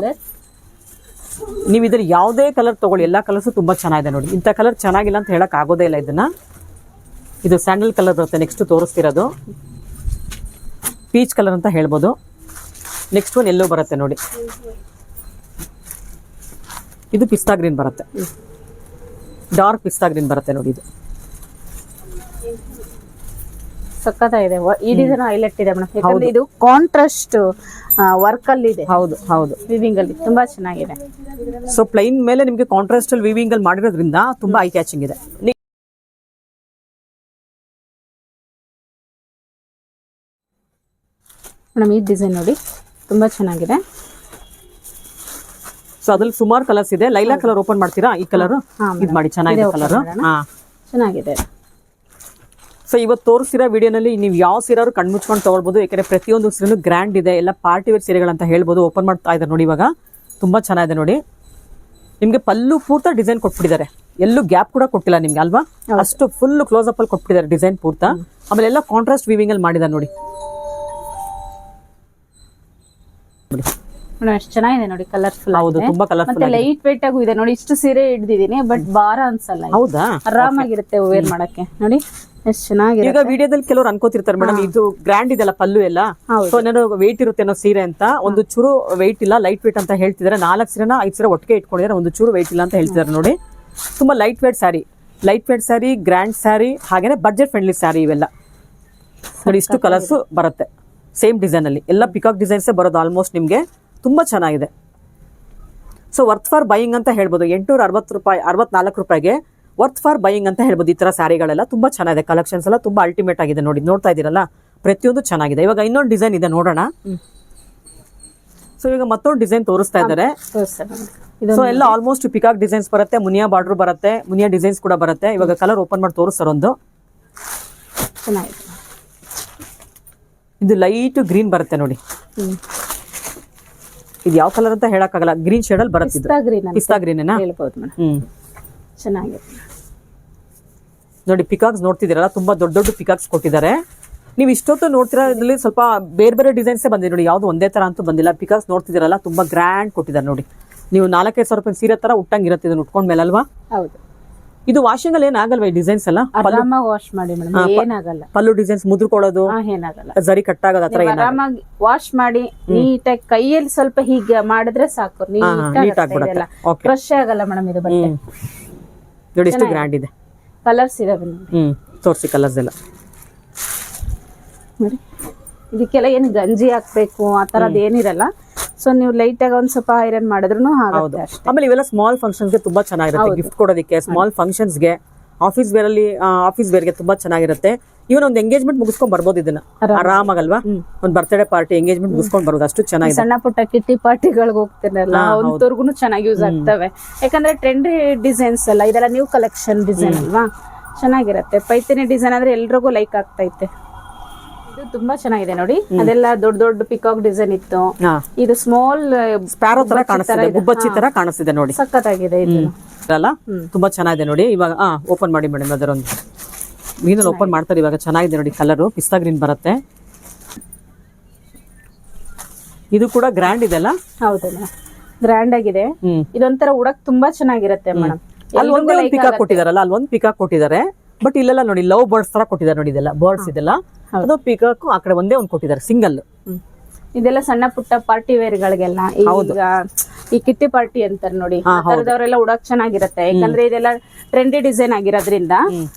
ನೀವು ಇದ್ರ ಯಾವುದೇ ಕಲರ್ ತಗೊಳ್ಳಿ, ಎಲ್ಲಾ ಕಲರ್ಸ್ ತುಂಬಾ ಚೆನ್ನಾಗಿದೆ ನೋಡಿ. ಇಂಥ ಕಲರ್ ಚೆನ್ನಾಗಿಲ್ಲ ಅಂತ ಹೇಳಕ್ ಆಗೋದೇ ಇಲ್ಲ ಇದನ್ನ. ಇದು ಸ್ಯಾಂಡಲ್ ಕಲರ್ ಬರುತ್ತೆ. ನೆಕ್ಸ್ಟ್ ತೋರಿಸ್ತಿರೋದು ಪೀಚ್ ಕಲರ್ ಅಂತ ಹೇಳ್ಬೋದು. ನೆಕ್ಸ್ಟ್ ಒನ್ ಎಲ್ಲೋ ಬರುತ್ತೆ ನೋಡಿ, ಇದು ಪಿಸ್ತಾ ಗ್ರೀನ್ ಬರುತ್ತೆ, ಡಾರ್ಕ್ ಪಿಸ್ತಾ ಗ್ರೀನ್ ಬರುತ್ತೆ ನೋಡಿ. ಇದು ಸಕ್ಕತ್ತಾಗಿದೆ. ಈ ಡಿಸೈನ್ ಹೈಲೈಟ್ ಇದೆ ಮೇಡಮ್, ಯಾಕಂದ್ರೆ ಇದು ಕಾಂಟ್ರಾಸ್ಟ್ ವರ್ಕ್ ಅಲ್ಲಿ ಇದೆ. ಹೌದು ಹೌದು, ವಿವಿಂಗ್ ಅಲ್ಲಿ ತುಂಬಾ ಚೆನ್ನಾಗಿದೆ. ಸೊ ಪ್ಲೈನ್ ಮೇಲೆ ನಿಮಗೆ ಕಾಂಟ್ರಾಸ್ಟ್ ಅಲ್ಲಿ ವಿವಿಂಗ್ ಅಲ್ಲಿ ಮಾಡಿರೋದ್ರಿಂದ ತುಂಬಾ ಐ ಕ್ಯಾಚಿಂಗ್ ಇದೆ. ಮೇಡಮ್ ಈ ಡಿಸೈನ್ ನೋಡಿ, ತುಂಬಾ ಚೆನ್ನಾಗಿದೆ. ಸೊ ಅದ್ರಲ್ಲಿ ಸುಮಾರು ಕಲರ್ಸ್ ಇದೆ. ಲೈಲಾ ಕಲರ್ ಓಪನ್ ಮಾಡ್ತೀರಾ? ಈ ಕಲರ್ ಇದು ಮಾಡಿ, ಚೆನ್ನಾಗಿದೆ ಕಲರ್, ಚೆನ್ನಾಗಿದೆ. ಸೊ ಇವತ್ತು ತೋರಿಸಿರೋ ವಿಡಿಯೋನಲ್ಲಿ ನೀವು ಯಾವ ಸೀರೆ ಕಣ್ಮುಚ್ಕೊಂಡು ತಗೊಳ್ಬೋದು, ಯಾಕಂದ್ರೆ ಪ್ರತಿಯೊಂದು ಸೀರೆನೂ ಗ್ರ್ಯಾಂಡ್ ಇದೆ, ಎಲ್ಲ ಪಾರ್ಟಿ ವೇರ್ ಸೀರೆಗಳಂತ ಹೇಳ್ಬೋದು. ಓಪನ್ ಮಾಡ್ತಾ ಇದ್ದಾರೆ ನೋಡಿ ಇವಾಗ, ತುಂಬಾ ಚೆನ್ನಾಗಿದೆ ನೋಡಿ. ನಿಮ್ಗೆ ಪಲ್ಲು ಪೂರ್ತ ಡಿಸೈನ್ ಕೊಟ್ಬಿಟ್ಟಿದ್ದಾರೆ, ಎಲ್ಲೂ ಗ್ಯಾಪ್ ಕೂಡ ಕೊಟ್ಟಿಲ್ಲ ನಿಮ್ಗೆ ಅಲ್ವಾ? ಅಷ್ಟು ಫುಲ್ ಕ್ಲೋಸ್ ಅಪ್ ಅಲ್ಲಿ ಕೊಟ್ಬಿಟ್ಟಿದ್ದಾರೆ ಡಿಸೈನ್ ಪೂರ್ತ. ಆಮೇಲೆ ಎಲ್ಲ ಕಾಂಟ್ರಾಸ್ಟ್ ವಿವಿಂಗ್ ಅಲ್ಲಿ ಮಾಡಿದ್ದಾರೆ ನೋಡಿ. ಎಷ್ಟು ಚೆನ್ನಾಗಿದೆ ನೋಡಿ, ಕಲರ್ಫುಲ್. ಹೌದು, ತುಂಬಾ ಕಲರ್ಫುಲ್. ಮತ್ತೆ ಲೈಟ್ ವೇಟ್ ಆಗೂ ಇದೆ ನೋಡಿ. ಇಷ್ಟು ಸೀರೆ ಹಿಡ್ದಿದ್ದೀನಿ, ಬಟ್ ಭಾರ ಅನ್ಸಲ್ಲ. ಹೌದಾ? ಆರಾಮಾಗಿರುತ್ತೆ ವೇರ್ ಮಾಡಕ್ಕೆ ನೋಡಿ, ಎಷ್ಟು ಚೆನ್ನಾಗಿದೆ. ಈಗ ವಿಡಿಯೋದಲ್ಲಿ ಕೆಲವರು ಅನ್ಕೋತಿರ್ತಾರೆ ಮೇಡಮ್, ಇದು ಗ್ರ್ಯಾಂಡ್ ಇದೆಲ್ಲ ಪಲ್ಲು ಎಲ್ಲ, ಸೊ ಏನೋ ವೆಯ್ಟ್ ಇರುತ್ತೆ ಅನ್ನೋ ಸೀರೆ ಅಂತ. ಒಂದು ಚೂರು ವೆಯ್ಟ್ ಇಲ್ಲ, ಲೈಟ್ ವೇಟ್ ಅಂತ ಹೇಳ್ತಿದ್ದಾರೆ. 4 ಸೀರೆನ 5 ಸೀರೆ ಒಟ್ಟಿಗೆ ಇಟ್ಕೊಂಡಿದ್ದಾರೆ, ಒಂದು ಚೂರು ವೆಯ್ಟ್ ಇಲ್ಲ ಅಂತ ಹೇಳ್ತಿದ್ದಾರೆ ನೋಡಿ. ತುಂಬಾ light weight sari, grand sari, ಹಾಗೇನೆ ಬಡ್ಜೆಟ್ ಫ್ರೆಂಡ್ಲಿ ಸ್ಯಾರಿ ಇವೆಲ್ಲ ನೋಡಿ. ಇಷ್ಟು ಕಲರ್ಸ್ ಬರುತ್ತೆ ಸೇಮ್ ಡಿಸೈನ್ ಅಲ್ಲಿ, ಎಲ್ಲ ಪಿಕಾಕ್ ಡಿಸೈನ್ಸ್ ಬರೋದು ಆಲ್ಮೋಸ್ಟ್ ನಿಮ್ಗೆ. ತುಂಬಾ ಚೆನ್ನಾಗಿದೆ. ಸೊ ವರ್ತ್ ಫಾರ್ ಬೈಯಿಂಗ್ ಅಂತ ಹೇಳ್ಬೋದು. 864 ರೂಪಾಯಿಗೆ ವರ್ತ್ ಫಾರ್ ಬೈಯಿಂಗ್ ಅಂತ ಹೇಳ್ಬೋದು. ಈ ತರ ಸ್ಯಾರಿಗಳೆಲ್ಲ ತುಂಬಾ ಚೆನ್ನಾಗಿದೆ, ಕಲೆಕ್ಷನ್ಸ್ ಎಲ್ಲ ತುಂಬಾ ಅಲ್ಟಿಮೇಟ್ ಆಗಿದೆ ನೋಡಿ. ನೋಡ್ತಾ ಇದೀರಲ್ಲ, ಪ್ರತಿಯೊಂದು ಚೆನ್ನಾಗಿದೆ. ಇವಾಗ ಇನ್ನೊಂದು ಡಿಸೈನ್ ಇದೆ, ನೋಡೋಣ. ಸೊ ಇವಾಗ ಮತ್ತೊಂದು ಡಿಸೈನ್ ತೋರಿಸ್ತಾ ಇದ್ದಾರೆ. ಸೊ ಎಲ್ಲ ಆಲ್ಮೋಸ್ಟ್ ಪಿಕಾಕ್ ಡಿಸೈನ್ಸ್ ಬರುತ್ತೆ, ಮುನಿಯಾ ಬಾರ್ಡರ್ ಬರುತ್ತೆ, ಮುನಿಯಾ ಡಿಸೈನ್ಸ್ ಕೂಡ ಬರುತ್ತೆ. ಇವಾಗ ಕಲರ್ ಓಪನ್ ಮಾಡಿ ತೋರಿಸ್ತಾರೆ ಒಂದು. ಚೆನ್ನಾಗಿದೆ. ಇದು ಲೈಟ್ ಗ್ರೀನ್ ಬರುತ್ತೆ ನೋಡಿ. ಹ್ಮ್. ಇದು ಯಾವ ಕಲರ್ ಅಂತ ಹೇಳಕ್ಕಾಗಲ್ಲ, ಗ್ರೀನ್ ಶೇಡ್ ಅಲ್ಲಿ ಬರುತ್ತೆ. ಪಿಸ್ತಾ ಗ್ರೀನ್ ಅಂತ ಪಿಸ್ತಾ ಗ್ರೀನ್ ಹೇಳ್ಬೋದು ಮೇಡಮ್. ಹ್ಮ್. ಚೆನ್ನಾಗಿದೆ ನೋಡಿ ಪಿಕಾಕ್ಸ್ ನೋಡ್ತಿದ್ದೀರಲ್ಲ, ತುಂಬಾ ದೊಡ್ಡ ದೊಡ್ಡ ಪಿಕಾಕ್ಸ್ ಕೊಟ್ಟಿದ್ದಾರೆ. ನೀವು ಇಷ್ಟೊತ್ತು ನೋಡ್ತಿರೋ ಇದ್ರಲ್ಲಿ ಸ್ವಲ್ಪ ಬೇರೆ ಬೇರೆ ಡಿಸೈನ್ಸೇ ಬಂದಿದೆ ನೋಡಿ, ಯಾವ್ದು ಒಂದೇ ತರ ಅಂತೂ ಬಂದಿಲ್ಲ. ಪಿಕಾಕ್ಸ್ ನೋಡ್ತಿದ್ದೀರಲ್ಲ, ತುಂಬಾ ಗ್ರ್ಯಾಂಡ್ ಕೊಟ್ಟಿದ್ದಾರೆ ನೋಡಿ. ನೀವು 4,500 ರೂಪಾಯಿ ಸೀರೆ ತರ ಉಟ್ಟಂಗಿರುತ್ತೆ ಇದನ್ನ ಉಟ್ಕೊಂಡ್ ಮೇಲೆ ಅಲ್ವಾ. ಹೌದು. ಇದು ವಾಷಿಂಗ್ ಅಲ್ಲಿ ಏನಾಗಲ್ವಾ ಈ ಡಿಸೈನ್ಸ್ ಎಲ್ಲ? ಆರಾಮಾಗಿ ವಾಶ್ ಮಾಡಿ ಮೇಡಮ್, ಏನಾಗಲ್ಲ. ಪಲ್ಲು ಡಿಸೈನ್ಸ್ ಮುದ್ರಕೊಳ್ಳೋದು ಏನಾಗಲ್ಲ, ಜರಿ ಕಟ್ಟಾಗೋದು ಆತರ ಆರಾಮಾಗಿ ವಾಶ್ ಮಾಡಿ ನೀಟಾಗಿ ಕೈಯಲ್ಲಿ ಸ್ವಲ್ಪ ಹೀಗೆ ಮಾಡಿದ್ರೆ ಸಾಕು, ನೀಟಾಗ್ಬಿಡುತ್ತೆ. ಫ್ರೆಶ್ ಆಗಲ್ಲ ಮೇಡಮ್ ಇದು ಬಟ್ಟೆ. ನೋಡಿ ಎಷ್ಟು ಗ್ರ್ಯಾಂಡ್ ಇದೆ. ಕಲರ್ಸ್ ಇದಾವೆ ತೋರಿಸಿ ಕಲರ್ಸ್ ಎಲ್ಲ ನೋಡಿ. ಇದಕ್ಕೆಲ್ಲ ಏನು ಗಂಜಿ ಹಾಕ್ಬೇಕು ಆ ತರದ್ ಏನಿರಲ್ಲ. ಸೊ ನೀವು ಲೈಟ್ ಆಗಿ ಒಂದ್ ಸ್ವಲ್ಪ ಐರನ್ ಮಾಡಿದ್ರು ಆಗುತ್ತೆ ಅಷ್ಟೇ. ಆಮೇಲೆ ಇವೆಲ್ಲ ಸ್ಮಾಲ್ ಫಂಕ್ಷನ್ಸ್ ಗೆ ತುಂಬಾ ಚೆನ್ನಾಗಿರುತ್ತೆ, ಗಿಫ್ಟ್ ಕೊಡೋದಕ್ಕೆ, ಸ್ಮಾಲ್ ಫಂಕ್ಷನ್ಸ್ ಗೆ, ಆಫೀಸ್ ವೇರ್ ಅಲ್ಲಿ, ಆಫೀಸ್ ವೇರ್ ಗೆ ತುಂಬಾ ಚೆನ್ನಾಗಿರುತ್ತೆ. ಇವನ್ ಒಂದು ಎಂಗೇಜ್ಮೆಂಟ್ ಮುಗಿಸ್ಕೊಂಡ್ ಬರ್ಬೋದು ಇದನ್ನ ಆರಾಮಾಗಲ್ವಾ. ಒಂದ್ ಬರ್ತ್ಡೇ ಪಾರ್ಟಿ ಎಂಗೇಜ್ಮೆಂಟ್ ಮುಗಿಸ್ಕೊಂಡ್ ಬರ್ಬೋದು, ಅಷ್ಟು ಚೆನ್ನಾಗಿದೆ. ಸಣ್ಣ ಪುಟ್ಟ ಕಿಟ್ಟಿ ಪಾರ್ಟಿಗಳಿಗೆ ಹೋಗ್ತಿರಲ್ಲ ಅವ್ರಿಗೂ ಚೆನ್ನಾಗಿ ಯೂಸ್ ಆಗ್ತವೆ. ಯಾಕಂದ್ರೆ ಟ್ರೆಂಡಿ ಡಿಸೈನ್ಸ್ ಅಲ್ಲ ಇದೆಲ್ಲ, ನ್ಯೂ ಕಲೆಕ್ಷನ್ ಡಿಸೈನ್ ಅಲ್ವಾ, ಚೆನ್ನಾಗಿರುತ್ತೆ. ಪೈಥಾನಿ ಡಿಸೈನ್ ಅಂದ್ರೆ ಎಲ್ರಿಗೂ ಲೈಕ್ ಆಗ್ತೈತೆ. ಇದು ತುಂಬಾ ಚೆನ್ನಾಗಿದೆ ನೋಡಿ. ಅದೆಲ್ಲ ದೊಡ್ಡ ದೊಡ್ಡ ಪಿಕಾಕ್ ಡಿಸೈನ್ ಇತ್ತು, ಇದು ಸ್ಮಾಲ್ ಸ್ಪ್ಯಾರೋ ತರ ಕಾಣಿಸ್ತಿದೆ, ಗುಬ್ಬಚ್ಚಿ ತರ ಕಾಣಿಸ್ತಿದೆ ನೋಡಿ. ಸಖತ್ತಾಗಿದೆ ಇದು ಅಲ್ಲ, ತುಂಬಾ ಚೆನ್ನಾಗಿದೆ ನೋಡಿ. ಇವಾಗ ಓಪನ್ ಮಾಡಿ ಮೇಡಮ್, ಅದರೊಂದು ಮೀನಲ್ಲಿ ಓಪನ್ ಮಾಡ್ತಾರೆ ಇವಾಗ. ಚೆನ್ನಾಗಿದೆ ನೋಡಿ, ಕಲರ್ ಪಿಸ್ತಾ ಗ್ರೀನ್ ಬರುತ್ತೆ. ಇದು ಕೂಡ ಗ್ರ್ಯಾಂಡ್ ಇದೆ ಅಲ್ಲ? ಹೌದಲ್ಲ, ಗ್ರ್ಯಾಂಡ್ ಆಗಿದೆ. ಇದೊಂಥರ ಉಡಕ್ ತುಂಬಾ ಚೆನ್ನಾಗಿರುತ್ತೆ ಮೇಡಮ್. ಅಲ್ಲಿ ಒಂದೇ ಒಂದು ಪಿಕಾಕ್ ಕೊಟ್ಟಿದಾರಲ್ಲ, ಅಲ್ಲಿ ಒಂದು ಪಿಕಾಕ್ ಕೊಟ್ಟಿದ್ದಾರೆ. ಬಟ್ ಇಲ್ಲೆಲ್ಲ ನೋಡಿ ಲವ್ ಬರ್ಡ್ಸ್ ತರ ಕೊಟ್ಟಿದ್ದಾರೆ ನೋಡಿ. ಇದೆಲ್ಲ ಬರ್ಡ್ಸ್ ಇದೆಲ್ಲ, ಅದು ಪಿಕಾಕ್ ಆ ಕಡೆ ಒಂದೇ ಒಂದು ಕೊಟ್ಟಿದ್ದಾರೆ ಸಿಂಗಲ್. ಇದೆಲ್ಲ ಸಣ್ಣ ಪುಟ್ಟ ಪಾರ್ಟಿ ವೇರ್ ಗಳಿಗೆಲ್ಲ, ಈಗ ಈ ಕಿಟ್ಟಿ ಪಾರ್ಟಿ ಅಂತಾರೆ ನೋಡಿ, ಆ ತರದವರೆಲ್ಲ ಉಡಕ್ ಚೆನ್ನಾಗಿರುತ್ತೆ. ಯಾಕಂದ್ರೆ ಇದೆಲ್ಲ ಟ್ರೆಂಡಿ ಡಿಸೈನ್ ಆಗಿರೋದ್ರಿಂದ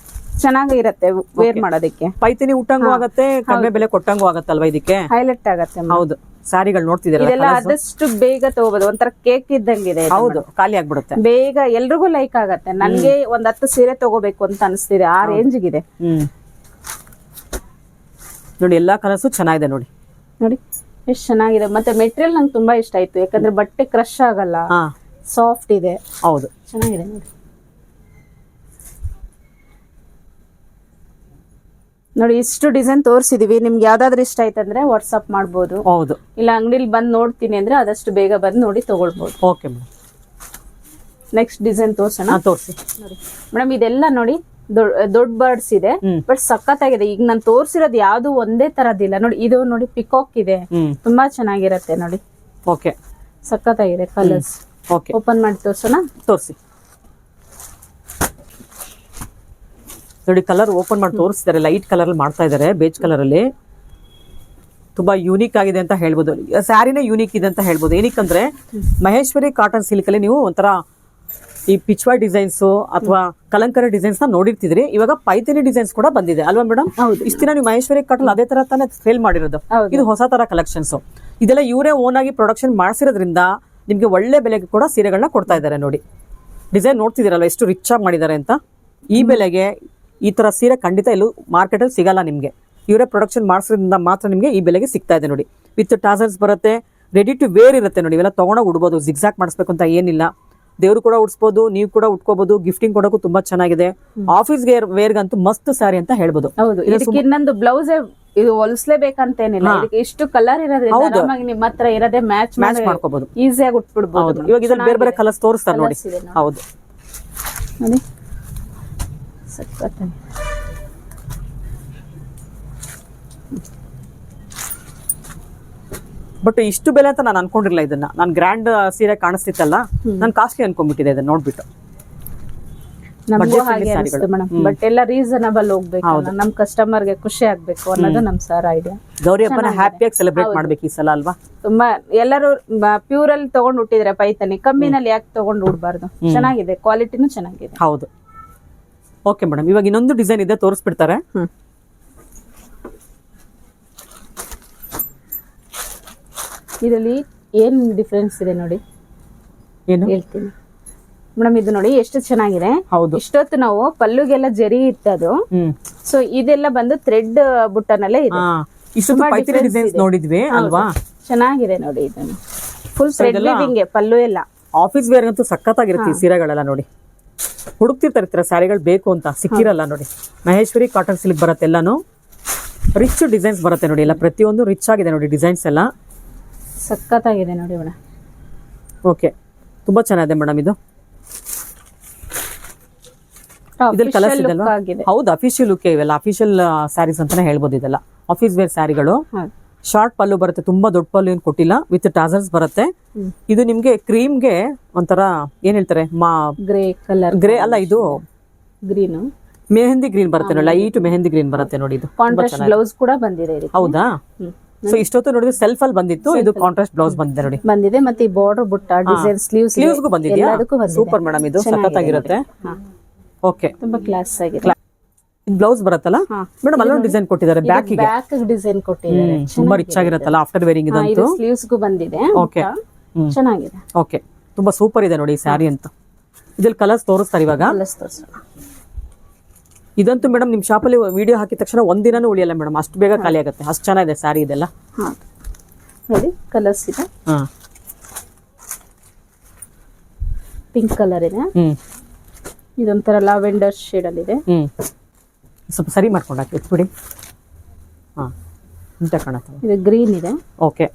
ಚೆನ್ನಾಗಿರುತ್ತೆ ವೇರ್ ಮಾಡೋದಕ್ಕೆ. ಪೈಥಾನಿ ಉಟ್ಟಂಗೂ ಆಗತ್ತೆ, ಕಡಿಮೆ ಬೆಲೆ ಕೊಟ್ಟಂಗೂ ಆಗತ್ತಲ್ವಾ, ಇದಕ್ಕೆ ಹೈಲೈಟ್ ಆಗತ್ತೆ. ಹೌದು, ಸಾರಿಗಳು ನೋಡ್ತಿದ್ದೀರಾ, ಇದೆಲ್ಲ ಆದಷ್ಟು ಬೇಗ ತಗೋಬಹುದು. ಒಂಥರ ಕೇಕ್ ಇದ್ದಂಗಿದೆ. ಹೌದು, ಖಾಲಿ ಆಗ್ಬಿಡುತ್ತೆ ಬೇಗ, ಎಲ್ರಿಗೂ ಲೈಕ್ ಆಗತ್ತೆ. ನನ್ಗೆ ಒಂದ್ 10 ಸೀರೆ ತಗೋಬೇಕು ಅಂತ ಅನಿಸ್ತಿದೆ, ಆ ರೇಂಜ್ ಗಿದೆ ನೋಡಿ. ಎಲ್ಲಾ ಕಲರ್ಸು ಚೆನ್ನಾಗಿದೆ ನೋಡಿ. ನೋಡಿ ಎಷ್ಟು ಚೆನ್ನಾಗಿದೆ. ಮತ್ತೆ ಮೆಟೀರಿಯಲ್ ನಂಗೆ ತುಂಬಾ ಇಷ್ಟ ಆಯ್ತು, ಯಾಕಂದ್ರೆ ಬಟ್ಟೆ ಕ್ರಶ್ ಆಗಲ್ಲ, ಸಾಫ್ಟ್ ಇದೆ. ಹೌದು, ಚೆನ್ನಾಗಿದೆ ನೋಡಿ. ನೋಡಿ ಇಷ್ಟು ಡಿಸೈನ್ ತೋರಿಸಿದೀವಿ. ನಿಮ್ಗೆ ಯಾವ್ದಾದ್ರು ಇಷ್ಟ ಆಯ್ತಂದ್ರೆ ವಾಟ್ಸ್ಆಪ್ ಮಾಡ್ಬೋದು. ಹೌದು, ಇಲ್ಲ ಅಂಗಡಿಲಿ ಬಂದು ನೋಡ್ತೀನಿ ಅಂದ್ರೆ ಆದಷ್ಟು ಬೇಗ ಬಂದು ನೋಡಿ ತಗೊಳ್ಬಹುದು. Okay madam. ನೆಕ್ಸ್ಟ್ ಡಿಸೈನ್ ತೋರ್ಸೋಣ, ತೋರಿಸಿ ನೋಡಿ ಮೇಡಮ್. ಇದೆಲ್ಲ ನೋಡಿ ದೊಡ್ಡ ಬರ್ಡ್ಸ್ ಇದೆ, ಬಟ್ ಸಖತ್ತಾಗಿದೆ. ಈಗ ನಾನು ತೋರಿಸಿರೋದು ಯಾವ್ದು ಒಂದೇ ತರದಿಲ್ಲ ನೋಡಿ. ಇದು ನೋಡಿ ಪಿಕಾಕ್ ಇದೆ, ತುಂಬಾ ಚೆನ್ನಾಗಿರತ್ತೆ ನೋಡಿ. ಓಕೆ, ಸಖತ್ತಾಗಿದೆ ಕಲರ್ಸ್. ಓಕೆ, ಓಪನ್ ಮಾಡಿ ತೋರ್ಸೋಣ, ತೋರಿಸಿ ನೋಡಿ. ಕಲರ್ ಓಪನ್ ಮಾಡಿ ತೋರಿಸಿದ್ದಾರೆ, ಲೈಟ್ ಕಲರ್ ಅಲ್ಲಿ ಮಾಡ್ತಾ ಇದ್ದಾರೆ, ಬೇಜ್ ಕಲರ್ ಅಲ್ಲಿ. ತುಂಬಾ ಯೂನಿಕ್ ಆಗಿದೆ ಅಂತ ಹೇಳ್ಬೋದು. ಸ್ಯಾರಿನೇ ಯೂನಿಕ್ ಇದೆ ಅಂತ ಹೇಳ್ಬೋದು. ಏನಕ್ಕಂದ್ರೆ ಮಹೇಶ್ವರಿ ಕಾಟನ್ ಸಿಲ್ಕ್ ಅಲ್ಲಿ ನೀವು ಒಂಥರ ಈ ಪಿಚ್ವಾಯ್ ಡಿಸೈನ್ಸ್ ಅಥವಾ ಕಲಂಕರಿ ಡಿಸೈನ್ಸ್ ನ ನೋಡಿರ್ತಿದ್ರಿ. ಇವಾಗ ಪೈಥಾನಿ ಡಿಸೈನ್ಸ್ ಕೂಡ ಬಂದಿದೆ ಅಲ್ವಾ ಮೇಡಮ್? ಇಷ್ಟ ದಿನ ನೀವು ಮಹೇಶ್ವರಿ ಕಾಟನ್ ಅದೇ ತರ ತಾನೇ ಸೇಲ್ ಮಾಡಿರೋದು. ಇದು ಹೊಸ ತರ ಕಲೆಕ್ಷನ್ಸ್. ಇದೆಲ್ಲ ಇವರೇ ಓನ್ ಆಗಿ ಪ್ರೊಡಕ್ಷನ್ ಮಾಡಿಸಿರೋದ್ರಿಂದ ನಿಮ್ಗೆ ಒಳ್ಳೆ ಬೆಲೆಗೆ ಕೂಡ ಸೀರೆಗಳನ್ನ ಕೊಡ್ತಾ ಇದ್ದಾರೆ ನೋಡಿ. ಡಿಸೈನ್ ನೋಡ್ತಿದ್ದೀರಲ್ಲ ಎಷ್ಟು ರಿಚ್ ಆಗಿ ಮಾಡಿದ್ದಾರೆ ಅಂತ. ಈ ಬೆಲೆಗೆ ಈ ತರ ಸೀರೆ ಖಂಡಿತ ಎಲ್ಲೂ ಮಾರ್ಕೆಟ್ ಅಲ್ಲಿ ಸಿಗಲ್ಲ ನಿಮ್ಗೆ. ಇವರೇ ಪ್ರೊಡಕ್ಷನ್ ಮಾಡಿಸೋದ್ರಿಂದ ಮಾತ್ರ ನಿಮ್ಗೆ ಈ ಬೆಲೆಗೆ ಸಿಗ್ತಾ ಇದೆ ನೋಡಿ. ವಿತ್ ಟಾಸಲ್ಸ್ ಬರುತ್ತೆ, ರೆಡಿ ಟು ವೇರ್ ಇರುತ್ತೆ ನೋಡಿ. ಇವೆಲ್ಲ ತಗೊಂಡೋಗಿ ಉಡ್ಬೋದು, ಜಿಗ್ಸಾಕ್ ಮಾಡಿಸ್ಬೇಕು ಅಂತ ಏನಿಲ್ಲ. ದೇವ್ರು ಕೂಡ ಉಡ್ಸ್ಬೋದು, ನೀವು ಕೂಡ ಉಟ್ಕೋಬಹುದು. ಗಿಫ್ಟಿಂಗ್ ಕೊಡೋಕು ತುಂಬಾ ಚೆನ್ನಾಗಿದೆ. ಆಫೀಸ್ ವೇರ್ಗಂತೂ ಮಸ್ತ್ ಸ್ಯಾರಿ ಅಂತ ಹೇಳ್ಬೋದು. ಹೌದು, ಇನ್ನೊಂದು ಬ್ಲೌಸ್ ಇದು ಹೊಲಿಸ್ಲೇಬೇಕಂತೇನಿಲ್ಲ. ಇದಕ್ಕೆ ಎಷ್ಟು ಕಲರ್ ಇರೋದ್ರಿಂದ ನಿಮ್ಮ ಹತ್ರ ಇರೋದೇ ಮ್ಯಾಚ್ ಮಾಡ್ಕೋಬಹುದು, ಈಸಿಯಾಗಿ ಉಟ್ಬಿಡ್ಬೋದು. ಇವಾಗ ಇದ್ರಲ್ಲಿ ಬೇರೆ ಬೇರೆ ಕಲರ್ಸ್ ತೋರಿಸ್ತಾರೆ ನೋಡಿ. ಹೌದು ನೋಡಿ, ಬಟ್ ಇಷ್ಟು ಬೆಲೆ ಅಂತ ನಾನು ಅನ್ಕೊಂಡಿರ್ಲಿಲ್ಲ. ಇದನ್ನ ನಾನು ಗ್ರ್ಯಾಂಡ್ ಸೀರೆ ಕಾಣಿಸ್ತಿತ್ತಲ್ಲ, ನಾನು ಕಾಸ್ಟ್ಲಿ ಅನ್ಕೊಂಡ್ಬಿಟ್ಟಿದೆ ಇದನ್ನ ನೋಡ್ಬಿಟ್ಟು. ನಮಗೂ ಹಾಗೆ ಅನಿಸ್ತು ಮೇಡಮ್. ಬಟ್ ಎಲ್ಲ ರೀಸನಬಲ್ ಹೋಗ್ಬೇಕು, ನಮ್ ಕಸ್ಟಮರ್ ಗೆ ಖುಷಿ ಆಗ್ಬೇಕು ಅನ್ನೋದು ನಮ್ ಸರ್ ಐಡಿಯಾ. ಗೌರಿ ಹಬ್ಬನ ಹ್ಯಾಪಿಯಾಗಿ ಸೆಲೆಬ್ರೇಟ್ ಮಾಡ್ಬೇಕು ಈ ಸಲ ಅಲ್ವಾ? ತುಂಬಾ ಎಲ್ಲರೂ ಪ್ಯೂರ್ ಅಲ್ಲಿ ತಗೊಂಡ್ ಹುಟ್ಟಿದ್ರೆ ಪೈಥಾನಿ, ಕಮ್ಮಿನಲ್ಲಿ ಯಾಕೆ ತಗೊಂಡ್ ಉಡ್ಬಾರ್ದು? ಚೆನ್ನಾಗಿದೆ, ಕ್ವಾಲಿಟಿನೂ ಚೆನ್ನಾಗಿದೆ. ಹೌದು. ಓಕೆ ಮೇಡಮ್, ಇವಾಗ ಇನ್ನೊಂದು ಡಿಸೈನ್ ಇದೆ, ತೋರಿಸ್ಬಿಡ್ತಾರೆ. ಇದರಲ್ಲಿ ಏನ್ ಡಿಫ್ರೆನ್ಸ್ ಇದೆ ನೋಡಿ, ಏನು ಹೇಳ್ತೀನಿ ಮೇಡಮ್. ಇದು ನೋಡಿ ಎಷ್ಟು ಚೆನ್ನಾಗಿದೆ. ಹೌದು, ಇಷ್ಟೊತ್ತು ನಾವು ಪಲ್ಲುಗೆಲ್ಲ ಜರಿ ಇತ್ತದು. ಸೊ ಇದೆಲ್ಲ ಬಂದು ಥ್ರೆಡ್ ಬುಟ್ಟನಲ್ಲೇ ಇದೆ. ಡಿಸೈನ್ಸ್ ನೋಡಿದ್ವಿ ಅಲ್ವಾ? ಚೆನ್ನಾಗಿದೆ ನೋಡಿ. ಇದನ್ನು ಫುಲ್ ಥ್ರೆಡ್ ವೀವಿಂಗ್ ಪಲ್ಲು ಎಲ್ಲ. ಆಫೀಸ್ ವೇರ್ ಅಂತೂ ಸಖತ್ತಾಗಿರುತ್ತೆ ಈ ಸೀರೆಗಳೆಲ್ಲ ನೋಡಿ. ಹುಡುಕ್ತಿರ್ತಾರೆ ಸ್ಯಾರಿಗಳು ಬೇಕು ಅಂತ, ಸಿಕ್ಕಿರಲ್ಲ ನೋಡಿ. ಮಹೇಶ್ವರಿ ಕಾಟನ್ ಸಿಲ್ಕ್ ಬರುತ್ತೆ ಎಲ್ಲಾನು. ರಿಚ್ ಡಿಸೈನ್ಸ್ ಬರುತ್ತೆ ನೋಡಿ, ಎಲ್ಲ ಪ್ರತಿಯೊಂದು ರಿಚ್ ಆಗಿದೆ ನೋಡಿ ಡಿಸೈನ್ಸ್ ಎಲ್ಲ. ಸಖತ್ತಾಗಿದೆ ನೋಡಿ ಮೇಡಮ್. ಓಕೆ, ತುಂಬಾ ಚೆನ್ನಾಗಿದೆ ಮೇಡಮ್ ಇದು. ಇದ್ರಲ್ಲಿ ಕಲರ್ಸ್ ಇದೆಲ್ವಾ? ಹೌದು, ಅಫಿಷಿಯಲ್ ಲುಕ್ ಇವೆಲ್ಲ, ಅಫಿಷಿಯಲ್ ಸ್ಯಾರೀಸ್ ಅಂತಾನೆ ಹೇಳ್ಬೋದು ಇದೆಲ್ಲ. ಆಫೀಸ್ ವೇರ್ ಸ್ಯಾರಿಗಳು. ಶಾರ್ಟ್ ಪಲ್ಲು ಬರುತ್ತೆ, ತುಂಬಾ ದೊಡ್ಡ ಪಲ್ಲು ಏನು ಕೊಟ್ಟಿಲ್ಲ, ವಿತ್ ಟಾಸರ್ಸ್ ಬರುತ್ತೆ. ಇದು ನಿಮ್ಗೆ ಕ್ರೀಮ್ಗೆ ಒಂಥರ ಏನ್ ಹೇಳ್ತಾರೆ, ಗ್ರೇ ಕಲರ್, ಗ್ರೇ ಅಲ್ಲ ಇದು ಗ್ರೀನ್, ಮೆಹಂದಿ ಗ್ರೀನ್ ಬರುತ್ತೆ ನೋಡಿ, ಲೈಟ್ ಮೆಹಂದಿ ಗ್ರೀನ್ ಬರುತ್ತೆ ನೋಡಿ. ಇದು ಕಾಂಟ್ರಾಸ್ಟ್ ಬ್ಲೌಸ್ ಕೂಡ ಬಂದಿದೆ. ಹೌದಾ? ಸೊ ಇಷ್ಟೊತ್ತು ನೋಡಿದ್ರೆ ಸೆಲ್ಫ್ ಅಲ್ಲಿ ಬಂದಿತ್ತು, ಇದು ಕಾಂಟ್ರಾಸ್ಟ್ ಬ್ಲೌಸ್ ಬಂದಿದೆ ನೋಡಿ. ಬಂದಿದೆ. ಮತ್ತೆ ಈ ಬಾರ್ಡರ್ ಬುಟ್ಟ ಡಿಸೈನ್ ಸ್ಲೀವ್ಸ್ಗೂ ಬಂದಿದೆ. ಸೂಪರ್ ಮೇಡಮ್, ಇದು ಸಖತ್ತಾಗಿರುತ್ತೆ. ಓಕೆ, ತುಂಬಾ ಕ್ಲಾಸ್ ಆಗಿದೆ. ಬ್ಲೌಸ್ ಬರುತ್ತಲ್ಲ ಮೇಡಮ್, ಅಲ್ಲೊಂದು ಡಿಸೈನ್ ಕೊಟ್ಟಿದ್ದಾರೆ, ಬ್ಯಾಕ್ ಡಿಸೈನ್ ಕೊಟ್ಟಿದ್ದಾರೆ, ತುಂಬಾ ರಿಚ್ ಆಗಿರುತ್ತಲ್ಲ ಆಫ್ಟರ್ ವೇರಿಂಗ್ ಇದಂತೂ. ಸ್ಲೀವ್ಸ್ಗೂ ಬಂದಿದೆ. ಓಕೆ, ಚೆನ್ನಾಗಿದೆ. ಓಕೆ, ತುಂಬಾ ಸೂಪರ್ ಇದೆ ನೋಡಿ ಈ ಸ್ಯಾರಿ ಅಂತ. ಇದ್ರಲ್ಲಿ ಕಲರ್ಸ್ ತೋರಿಸ್ತಾರೆ ಇವಾಗ. ಇದಂತೂ ಮೇಡಮ್ ನಿಮ್ ಶಾಪಲ್ಲಿ ವಿಡಿಯೋ ಹಾಕಿದ ತಕ್ಷಣ ಒಂದಿನನೂ ಉಳಿಯಲ್ಲ ಮೇಡಮ್, ಅಷ್ಟು ಬೇಗ ಖಾಲಿ ಆಗುತ್ತೆ, ಅಷ್ಟು ಚೆನ್ನಾಗಿದೆ ಸ್ಯಾರಿ ಇದೆಲ್ಲ. ನೋಡಿ ಕಲರ್ಸ್ ಇದೆ. ಪಿಂಕ್ ಕಲರ್ ಇದೆ, ಇದೊಂಥರ ಲಾವೆಂಡರ್ ಶೇಡ್ ಅಲ್ಲಿ ಇದೆ. ಸ್ವಲ್ಪ ಸರಿ ಮಾಡ್ಕೊಂಡು ಹಾಕಿ ಬಿಡಿ. ಇಂತ ಕಾಣುತ್ತೆ. ಇದು ಗ್ರೀನ್ ಇದೆ. ಓಕೆ,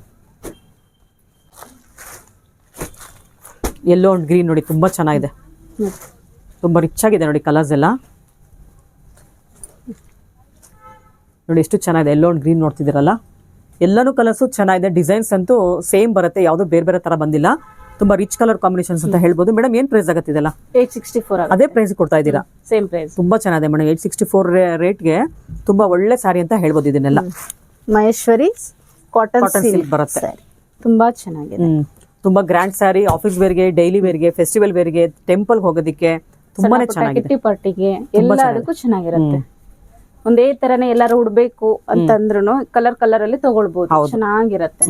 ಯೆಲ್ಲೋ ಅಂಡ್ ಗ್ರೀನ್ ನೋಡಿ, ತುಂಬಾ ಚೆನ್ನಾಗಿದೆ, ತುಂಬಾ ರಿಚ್ ಆಗಿದೆ ನೋಡಿ ಕಲರ್ಸ್ ಎಲ್ಲ. ನೋಡಿ ಎಷ್ಟು ಚೆನ್ನಾಗಿದೆ, ಯೆಲ್ಲೋ ಅಂಡ್ ಗ್ರೀನ್ ನೋಡ್ತಿದ್ದೀರಲ್ಲ, ಎಲ್ಲಾನು ಕಲರ್ಸು ಚೆನ್ನಾಗಿದೆ. ಡಿಸೈನ್ಸ್ ಅಂತೂ ಸೇಮ್ ಬರುತ್ತೆ, ಯಾವ್ದು ಬೇರೆ ಬೇರೆ ತರ ಬಂದಿಲ್ಲ. ತುಂಬಾ ರಿಚ್ ಕಲರ್ ಕಾಂಬಿನೇಷನ್ಸ್ ಅಂತ ಹೇಳ್ಬೋದು. ಮೇಡಮ್ ಏನ್ ಪ್ರೈಸ್ ಆಗುತ್ತೆ ಇದೆಲ್ಲ? 864. ಅದೇ ಪ್ರೈಸ್ ಕೊಡ್ತಾ ಇದ್ದೀರಾ? Same price. ತುಂಬಾ ಚೆನ್ನಾಗಿದೆ ಮೇಡಮ್, 864 ರೇಟ್ಗೆ ತುಂಬಾ ಒಳ್ಳೆ ಸ್ಯಾರಿ ಅಂತ ಹೇಳ್ಬೋದು ಇದನ್ನೆಲ್ಲ. ಮಹೇಶ್ವರಿ ಕಾಟನ್ ಸಿಲ್ಕ್ ಬರುತ್ತೆ, ತುಂಬಾ ಚೆನ್ನಾಗಿದೆ. ತುಂಬಾ ಗ್ರ್ಯಾಂಡ್ ಸ್ಯಾರಿ, ಆಫೀಸ್ ವೇರ್ಗೆ, ಡೈಲಿ ವೇರ್ಗೆ, ಫೆಸ್ಟಿವಲ್ ವೇರ್ಗೆ, ಟೆಂಪಲ್ ಹೋಗೋದಿಕ್ಕೆ ತುಂಬಾನೇ ಚೆನ್ನಾಗಿದೆ. ಕಿಟ್ಟಿ ಪಾರ್ಟಿಗೆ ಎಲ್ಲದಕ್ಕೂ ಚೆನ್ನಾಗಿರುತ್ತೆ. ಒಂದೇ ತರನೇ ಎಲ್ಲಾರು ಉಡ್ಬೇಕು ಅಂತಂದ್ರೂ ಕಲರ್ ಅಲ್ಲಿ ತಗೊಳ್ಬಹುದು, ಚೆನ್ನಾಗಿರತ್ತೆ.